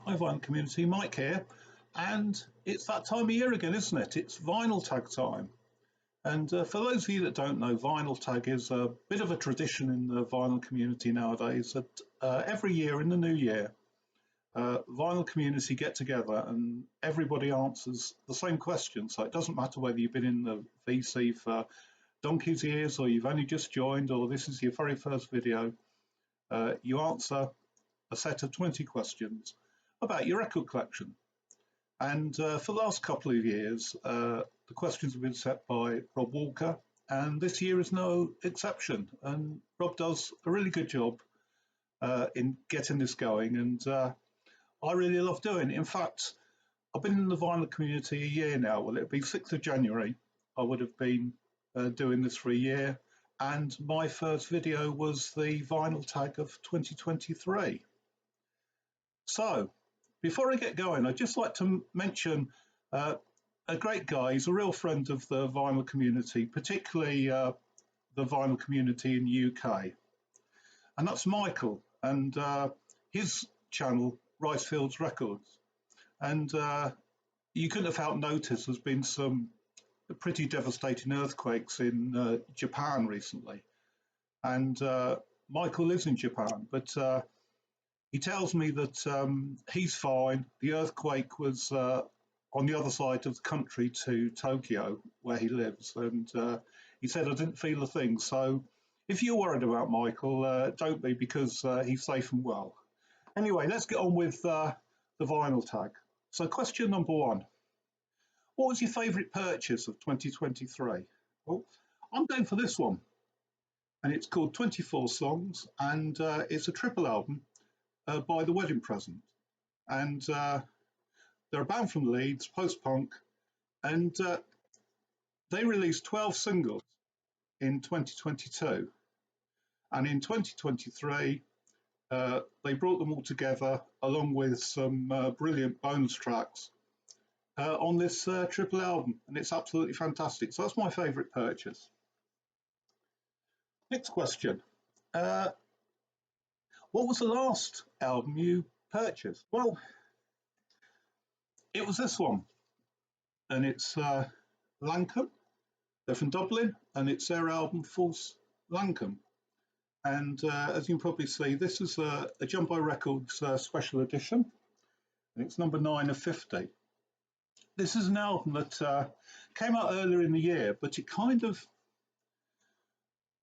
Hi, Vinyl Community, Mike here, and it's that time of year again, isn't it? It's vinyl tag time. And for those of you that don't know, vinyl tag is a bit of a tradition in the vinyl community nowadays that every year in the new year, vinyl community get together and everybody answers the same question. So it doesn't matter whether you've been in the VC for donkey's years or you've only just joined or this is your very first video, you answer a set of 20 questions about your record collection. And for the last couple of years, the questions have been set by Rob Walker, and this year is no exception. And Rob does a really good job in getting this going, and I really love doing it. In fact, I've been in the vinyl community a year now. Well, it'll be 6th of January. I would have been doing this for a year, and my first video was the vinyl tag of 2023. So, before I get going, I'd just like to mention a great guy. He's a real friend of the vinyl community, particularly the vinyl community in the UK. And that's Michael and his channel, Ricefields Records. And you couldn't have helped notice there's been some pretty devastating earthquakes in Japan recently. And Michael lives in Japan, but he tells me that he's fine. The earthquake was on the other side of the country to Tokyo, where he lives, and he said, I didn't feel a thing. So if you're worried about Michael, don't be, because he's safe and well. Anyway, let's get on with the vinyl tag. So question number one, what was your favourite purchase of 2023? Well, I'm going for this one, and it's called 24 Songs, and it's a triple album by The Wedding Present, and they're a band from Leeds, post-punk, and they released 12 singles in 2022, and in 2023 they brought them all together along with some brilliant bonus tracks on this triple album, and it's absolutely fantastic. So that's my favourite purchase. Next question. What was the last album you purchased? Well, it was this one, and it's Lancome. They're from Dublin, and it's their album False Lancome. And as you can probably see, this is a Jumbo Records special edition, and it's number 9 of 50. This is an album that came out earlier in the year, but it kind of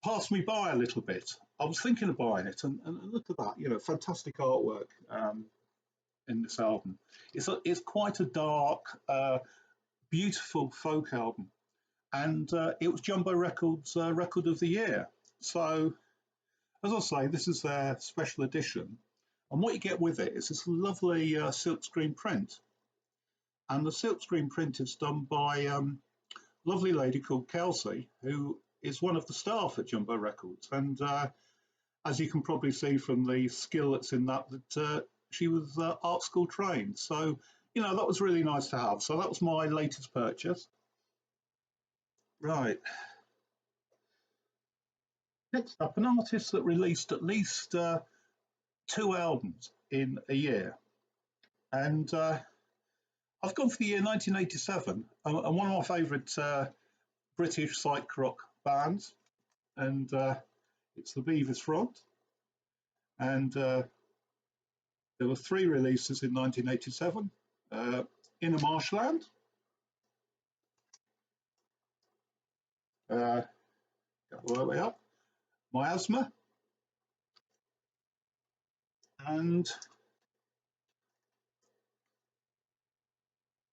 passed me by a little bit. I was thinking of buying it, and look at that, you know, fantastic artwork in this album. It's quite a dark, beautiful folk album, and it was Jumbo Records' Record of the Year. So, as I say, this is their special edition, and what you get with it is this lovely silkscreen print, and the silkscreen print is done by a lovely lady called Kelsey, who is one of the staff at Jumbo Records, and as you can probably see from the skill that's in that she was art school trained. So, you know, that was really nice to have. So that was my latest purchase. Right. Next up, an artist that released at least 2 albums in a year. And I've gone for the year 1987, and one of my favourite British psych rock bands, and it's the Beavers Front, and there were 3 releases in 1987, Inner Marshland, go all the way up, Miasma, and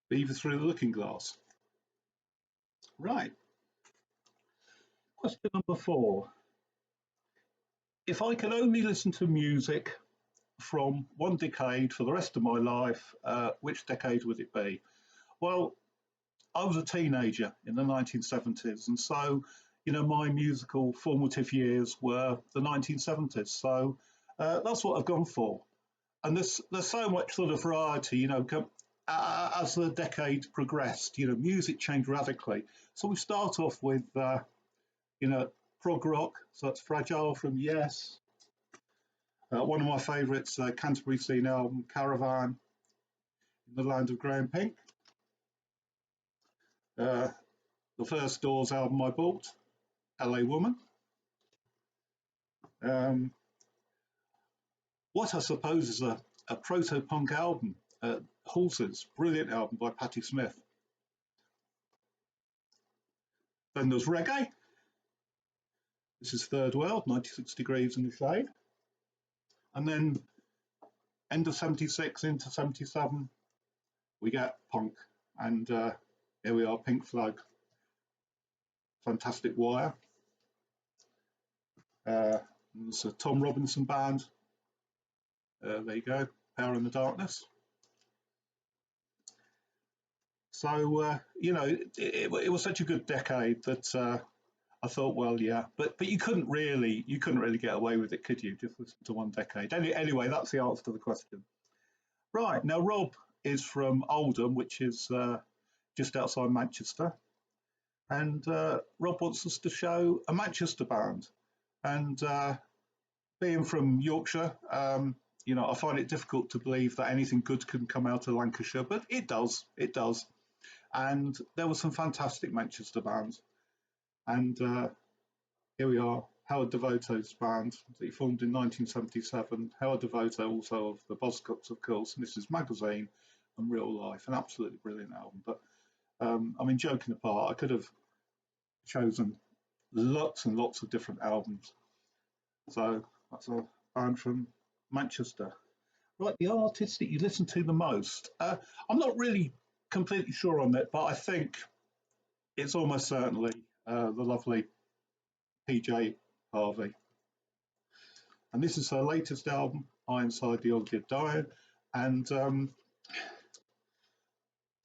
Beaver Through the Looking Glass. Right. Question number 4. If I could only listen to music from one decade for the rest of my life, which decade would it be? Well, I was a teenager in the 1970s, and so, you know, my musical formative years were the 1970s. So that's what I've gone for. And there's so much sort of variety, you know, as the decade progressed, you know, music changed radically. So we start off with, you know, prog rock. So that's Fragile from Yes. One of my favourites, Canterbury Scene album, Caravan. in the land of grey and pink. The first Doors album I bought, LA Woman. What I suppose is a proto-punk album, Horses, brilliant album by Patti Smith. Then there's reggae. This is Third World, 96 Degrees in the Shade. And then end of 76 into 77, we get punk. And here we are, Pink Flag, Fantastic Wire. There's a Tom Robinson band. There you go, Power in the Darkness. So, you know, it was such a good decade that I thought, well, yeah, but you couldn't really get away with it, could you? Just listen to one decade. Anyway, that's the answer to the question. Right, now Rob is from Oldham, which is just outside Manchester. And Rob wants us to show a Manchester band. And being from Yorkshire, you know, I find it difficult to believe that anything good can come out of Lancashire, but it does. And there were some fantastic Manchester bands. And here we are, Howard Devoto's band that he formed in 1977. Howard Devoto, also of the Buzzcocks, of course, and this is Magazine and Real Life, an absolutely brilliant album. But I mean, joking apart, I could have chosen lots and lots of different albums. So that's a band from Manchester. Right, the artist that you listen to the most. I'm not really completely sure on that, but I think it's almost certainly the lovely PJ Harvey. And this is her latest album, Ironside the Old Kid Dying. And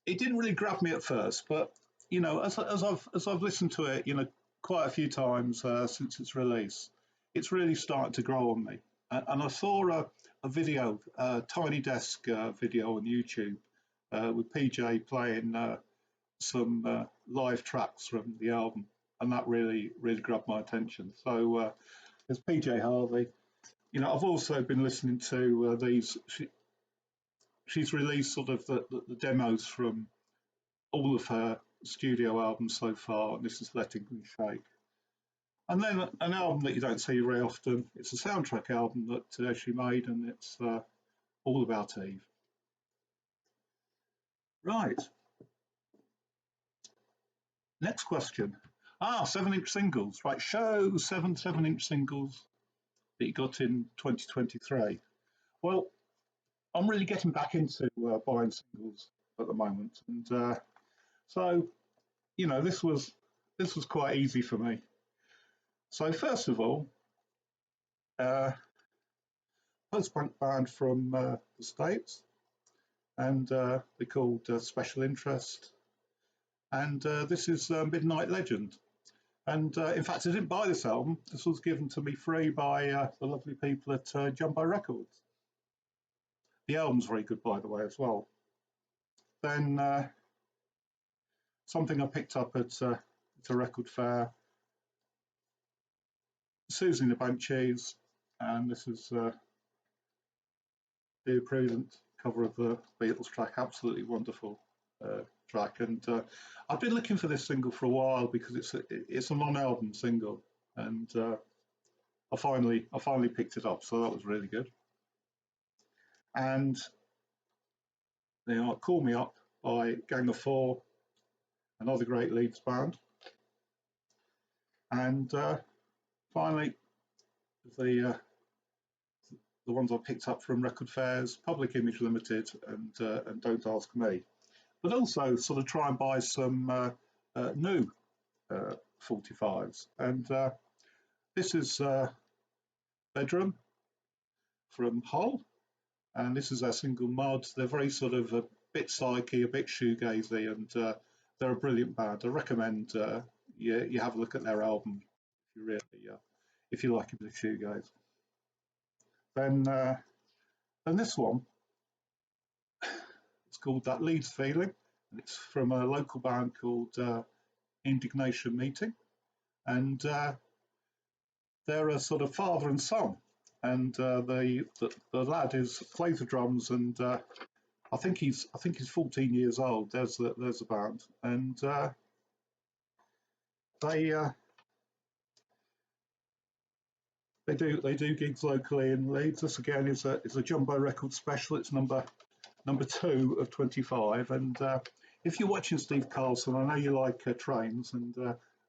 it didn't really grab me at first, but you know, as I've listened to it, you know, quite a few times since its release, it's really started to grow on me. And I saw a video, a Tiny Desk video on YouTube with PJ playing some live tracks from the album, and that really grabbed my attention. So there's PJ Harvey. You know, I've also been listening to these. She's released sort of the demos from all of her studio albums so far, and this is Letting Me Shake. And then an album that you don't see very often. It's a soundtrack album that she made, and it's all about Eve. Right. Next question. 7-inch singles. Right, show 7-inch singles that you got in 2023. Well, I'm really getting back into buying singles at the moment, and so you know, this was quite easy for me. So first of all, post-punk band from the States, and they're called Special Interest, and this is Midnight Legend. And in fact, I didn't buy this album. This was given to me free by the lovely people at Jumbo Records. The album's very good, by the way, as well. Then something I picked up at a record fair, Susie and the Banshees, and this is the present cover of the Beatles track, absolutely wonderful track. And I've been looking for this single for a while because it's a non-album single, and I finally picked it up, so that was really good. And they are Call Me Up by Gang of Four, another great Leeds band. And finally, the ones I picked up from record fairs, Public Image Limited and Don't Ask Me. But also sort of try and buy some new 45s. And this is Bedroom from Hull. And this is their single Mud. They're very sort of a bit psyche, a bit shoegazy, and they're a brilliant band. I recommend you have a look at their album if you really if you like a bit of shoegaze. Then this one, it's called That Leeds Feeling, and it's from a local band called Indignation Meeting, and they're a sort of father and son, and the lad plays the drums and I think he's 14 years old. There's the band, and they uh, they do gigs locally in Leeds. This again is a jumbo record special. It's number 2 of 25. And if you're watching Steve Carlson, I know you like trains, and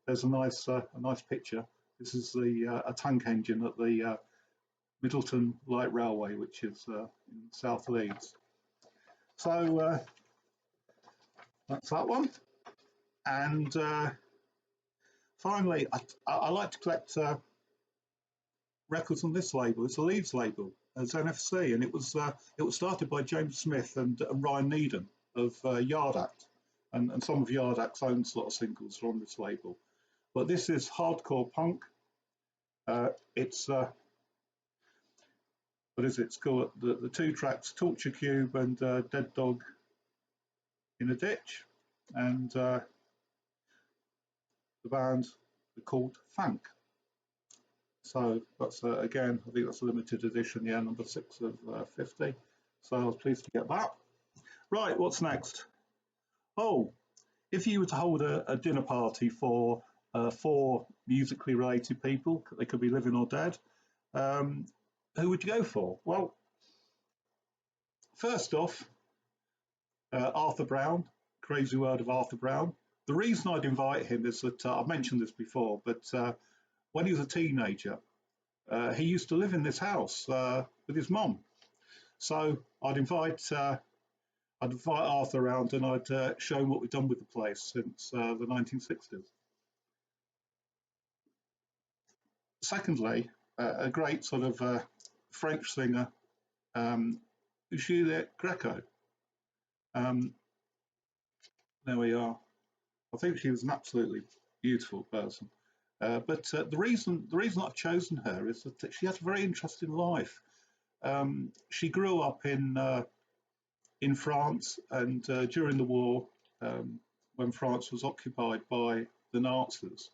there's a nice picture. This is a tank engine at the Middleton Light Railway, which is in South Leeds. So that's that one. And finally, I like to collect records on this label. It's a Leeds label, as NFC, and it was started by James Smith and Ryan Needham of Yard Act, and some of Yard Act's own sort of singles are on this label. But this is hardcore punk. It's what is it? It's called the 2 tracks, Torture Cube and Dead Dog in a Ditch, and the band are called Thank. So that's again, I think that's a limited edition, yeah, number 6 of 50. So I was pleased to get that. Right, what's next? Oh, if you were to hold a dinner party for 4 musically related people, they could be living or dead, who would you go for? Well, first off, Arthur Brown, Crazy World of Arthur Brown. The reason I'd invite him is that I've mentioned this before, but when he was a teenager, he used to live in this house with his mum. So I'd invite Arthur around, and I'd show him what we've done with the place since the 1960s. Secondly, a great sort of French singer, Juliette Greco. There we are. I think she was an absolutely beautiful person. But the reason I've chosen her is that she had a very interesting life. She grew up in France, and during the war, when France was occupied by the Nazis,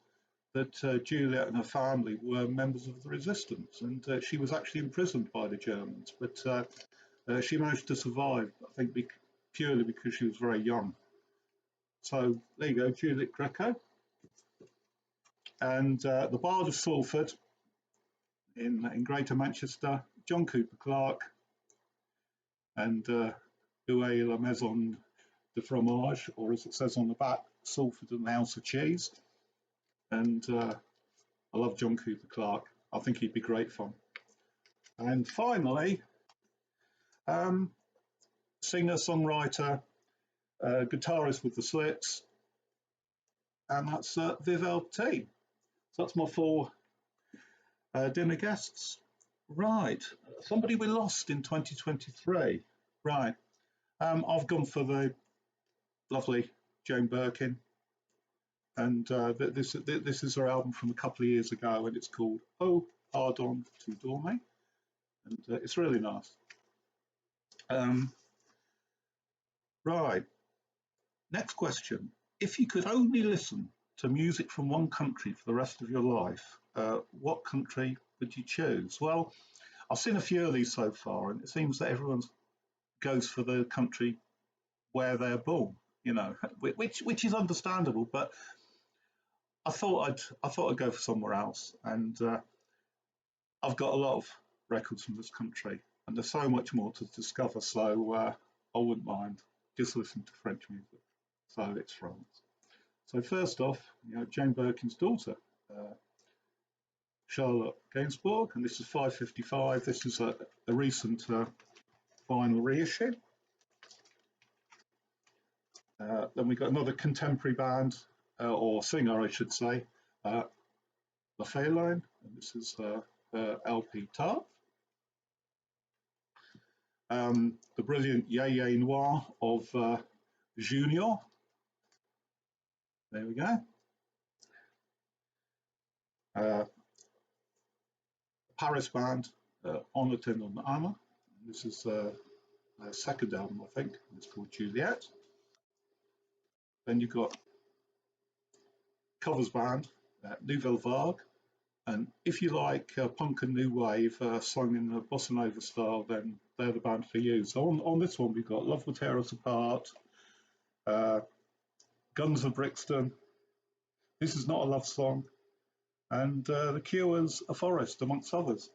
that Juliet and her family were members of the resistance, and she was actually imprisoned by the Germans. But she managed to survive, I think, purely because she was very young. So there you go, Juliet Greco. And the Bard of Salford in Greater Manchester, John Cooper Clarke, and Huey la Maison de Fromage, or as it says on the back, Salford and the House of Cheese. And I love John Cooper Clarke. I think he'd be great fun. And finally, singer, songwriter, guitarist with the Slits, and that's Viv L.T. So that's my 4 dinner guests. Right, somebody we lost in 2023. Right, I've gone for the lovely Jane Birkin, and this is her album from a couple of years ago, and it's called Oh Pardon to Dorme, and it's really nice. Right, next question. If you could only listen to music from one country for the rest of your life, what country would you choose? Well, I've seen a few of these so far, and it seems that everyone goes for the country where they're born, which is understandable. But I thought I'd go for somewhere else, and I've got a lot of records from this country, and there's so much more to discover. So I wouldn't mind just listening to French music. So it's France. So first off, Jane Birkin's daughter, Charlotte Gainsbourg, and this is 555. This is a recent vinyl reissue. Then we got another contemporary band, or singer, I should say, La Féline, and this is LP Tart. The brilliant Yé Noir of Junior. There we go. Paris band, On Attendant Anna. This is their second album, I think. It's called Juliet. Then you've got covers band, Nouvelle Vague. And if you like punk and new wave sung in the bossa nova style, then they're the band for you. So on this one, we've got Love Will Tear Us Apart, uh, Guns of Brixton, This Is Not a Love Song, and The Cure's A Forest, amongst others.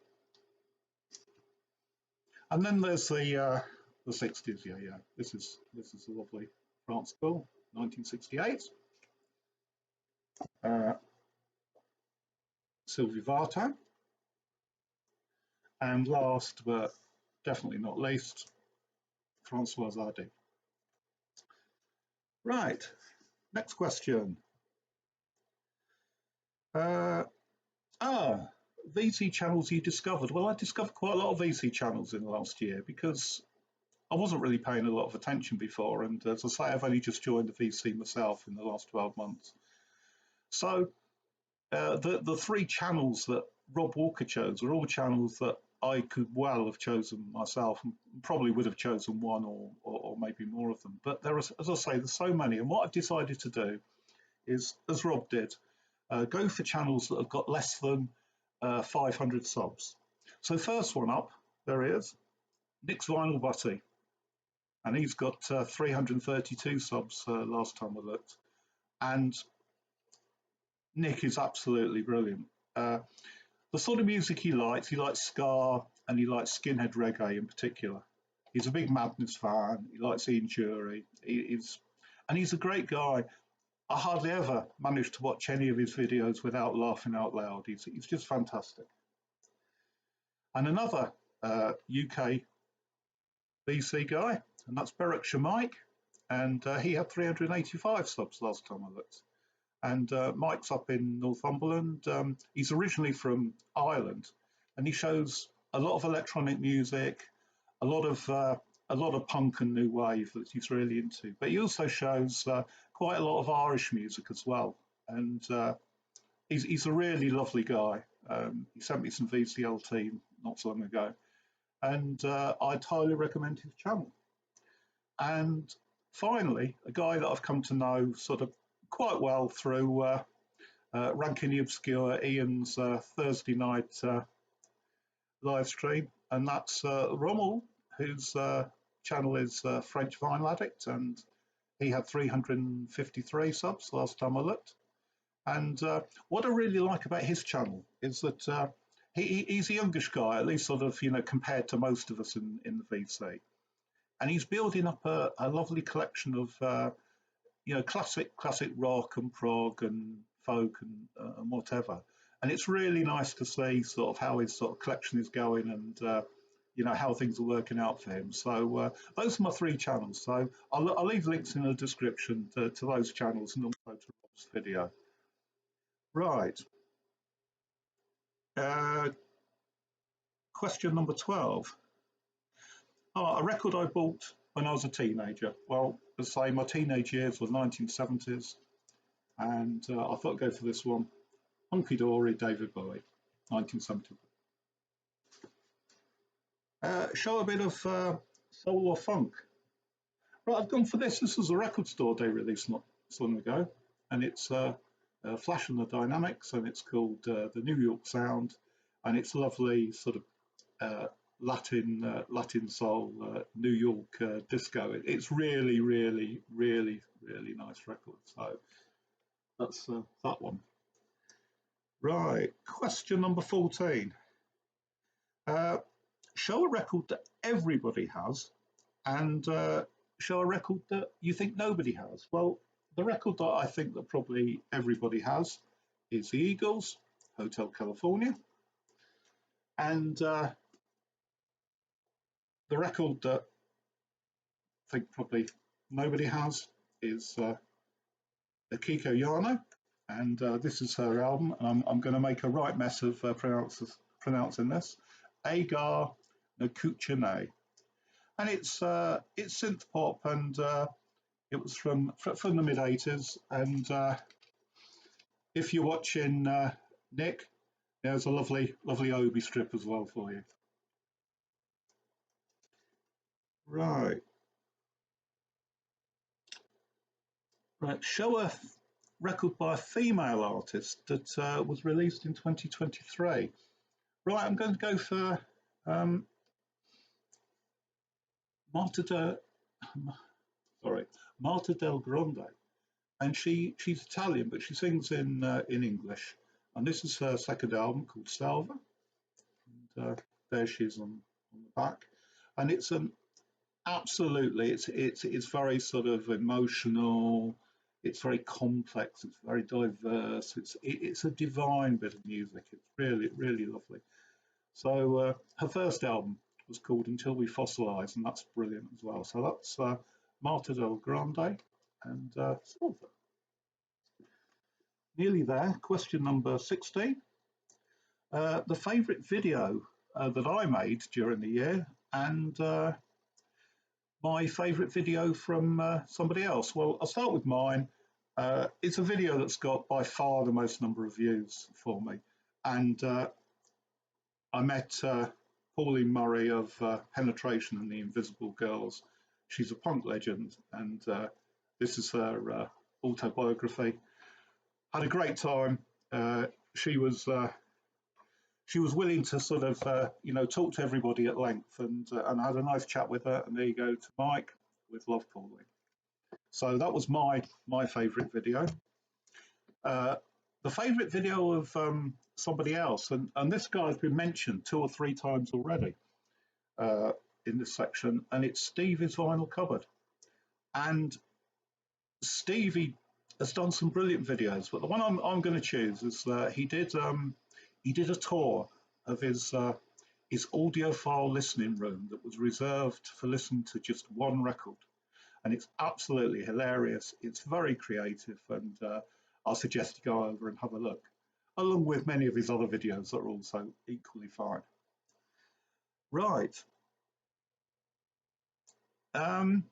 And then there's the 60s. Yeah. This is a lovely France School, 1968. Sylvie Vartan. And last but definitely not least, Françoise Hardy. Right, next question. VC channels you discovered. Well, I discovered quite a lot of VC channels in the last year because I wasn't really paying a lot of attention before. And as I say, I've only just joined the VC myself in the last 12 months. So the three channels that Rob Walker chose are all channels that I could well have chosen myself, and probably would have chosen one or maybe more of them. But there are, as I say, there's so many. And what I've decided to do is, as Rob did, go for channels that have got less than 500 subs. So first one up, there he is, Nick's Vinyl Butty. And he's got 332 subs last time I looked. And Nick is absolutely brilliant. The sort of music he likes ska, and he likes skinhead reggae in particular. He's a big Madness fan. He likes Ian Jury. He's a great guy. I hardly ever manage to watch any of his videos without laughing out loud. He's just fantastic. And another UK VC guy, and that's Berwick Mike, and he had 385 subs last time I looked. And Mike's up in Northumberland. He's originally from Ireland, and he shows a lot of electronic music, a lot of punk and new wave that he's really into. But he also shows quite a lot of Irish music as well. And he's a really lovely guy. He sent me some VCLT not so long ago, and I'd highly recommend his channel. And finally, a guy that I've come to know sort of quite well through Ranking the Obscure, Ian's Thursday night live stream, and that's Rommel, whose channel is French Vinyl Addict, and he had 353 subs last time I looked. And what I really like about his channel is that he's a youngish guy, at least sort of, compared to most of us in the VC. And he's building up a lovely collection of classic rock and prog and folk and whatever. And it's really nice to see sort of how his sort of collection is going and how things are working out for him. So those are my three channels. So I'll leave links in the description to those channels and also to Rob's video. Right. Question number 12. A record I bought when I was a teenager. Well, as I say, my teenage years were 1970s, and I thought I'd go for this one. Hunky Dory, David Bowie, 1970. Show a bit of soul or funk. Right, I've gone for this. This was a record store day release not so long ago, and it's Flash and the Dynamics, and it's called the New York Sound, and it's lovely sort of Latin soul, New York disco. It's really, really, really, really nice record. So that's that one. Right, question number 14. Show a record that everybody has, and show a record that you think nobody has. Well, the record that I think that probably everybody has is the Eagles, Hotel California, and the record that I think probably nobody has is Akiko Yano, and this is her album. I'm going to make a right mess of pronouncing this. Agar Nakuchane, and it's synth pop, and it was from the mid 80s. And if you're watching Nick, there's a lovely Obi strip as well for you. Right. Show a record by a female artist that was released in 2023. Right, I'm going to go for Marta de, sorry, Marta del Grande, and she's Italian, but she sings in English. And this is her second album called Salva. And there she is on the back, and it's an absolutely it's very sort of emotional. It's very complex. It's very diverse. It's a divine bit of music. It's really lovely. So her first album was called Until We Fossilize, and that's brilliant as well. So that's Marta del Grande and Silver. Nearly there. Question number 16. The favourite video that I made during the year, and my favourite video from somebody else. Well, I'll start with mine. It's a video that's got by far the most number of views for me. And I met Pauline Murray of Penetration and the Invisible Girls. She's a punk legend, and this is her autobiography. Had a great time. She was willing to sort of talk to everybody at length, and I had a nice chat with her. And there you go to Mike with Love Pauline. So that was my favourite video. The favourite video of somebody else, and this guy's been mentioned 2 or 3 times already in this section, and it's Stevie's Vinyl Cupboard. And Stevie has done some brilliant videos, but the one I'm going to choose is he did a tour of his audiophile listening room that was reserved for listening to just one record. And it's absolutely hilarious. It's very creative, and I'll suggest you go over and have a look, along with many of his other videos that are also equally fine. Right. A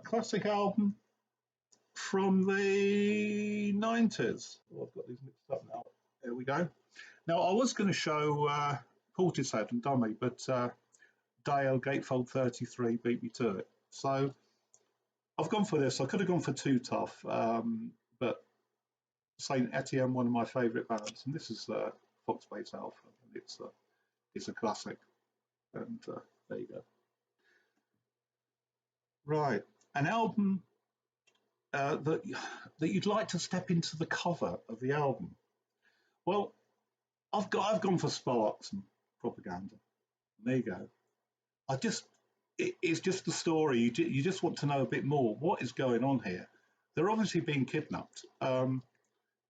classic album from the 90s. Oh, I've got these mixed up now. There we go. Now, I was going to show Portishead and Dummy, but Dale Gatefold 33 beat me to it. So I've gone for this. I could have gone for Too Tough, but Saint Etienne, one of my favourite bands, and this is Foxbase Alpha. It's a classic, and there you go. Right, an album that you'd like to step into the cover of the album. Well, I've gone for Sparks and Propaganda. There you go. It's just the story. You just want to know a bit more. What is going on here? They're obviously being kidnapped. And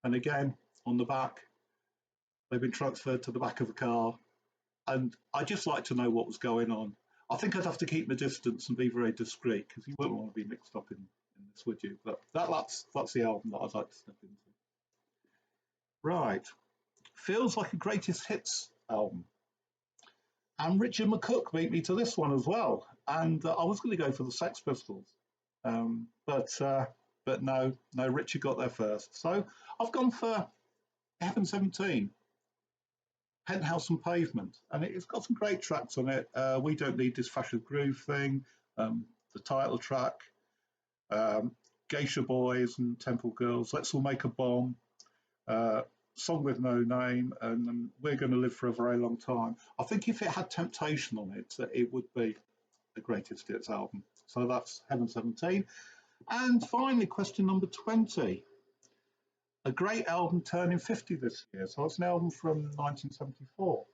again, on the back, they've been transferred to the back of a car. And I just like to know what was going on. I think I'd have to keep my distance and be very discreet, because you wouldn't want to be mixed up in this, would you? But that's the album that I'd like to step into. Right. Feels like a greatest hits album. And Richard McCook beat me to this one as well. And I was going to go for the Sex Pistols, but no, Richard got there first. So I've gone for Heaven 17, Penthouse and Pavement, and it's got some great tracks on it. We Don't Need This Fascist Groove Thing, the title track, Geisha Boys and Temple Girls, Let's All Make a Bomb, Song with No Name, and We're Going to Live for a Very Long Time. I think if it had Temptation on it, it would be the greatest hits album. So that's Heaven 17. And finally, question number 20. A great album turning 50 this year. So it's an album from 1974.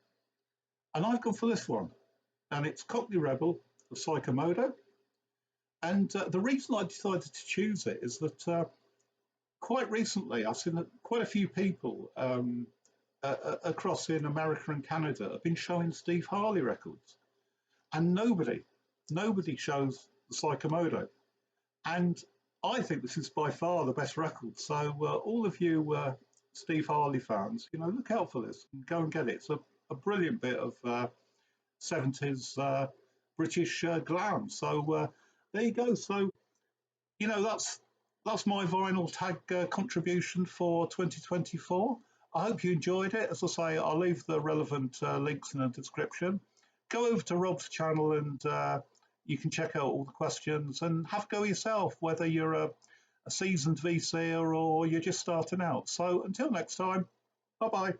And I've gone for this one. And it's Cockney Rebel, the Psychomodo. And the reason I decided to choose it is that quite recently, I've seen quite a few people across in America and Canada have been showing Steve Harley records, and nobody shows the Psychomodo. And I think this is by far the best record. So all of you Steve Harley fans, look out for this and go and get it. It's a brilliant bit of 70s British glam. So there you go. So that's my vinyl tag contribution for 2024. I hope you enjoyed it. As I say, I'll leave the relevant links in the description. Go over to Rob's channel and you can check out all the questions and have a go yourself, whether you're a seasoned VCer or you're just starting out. So until next time, bye-bye.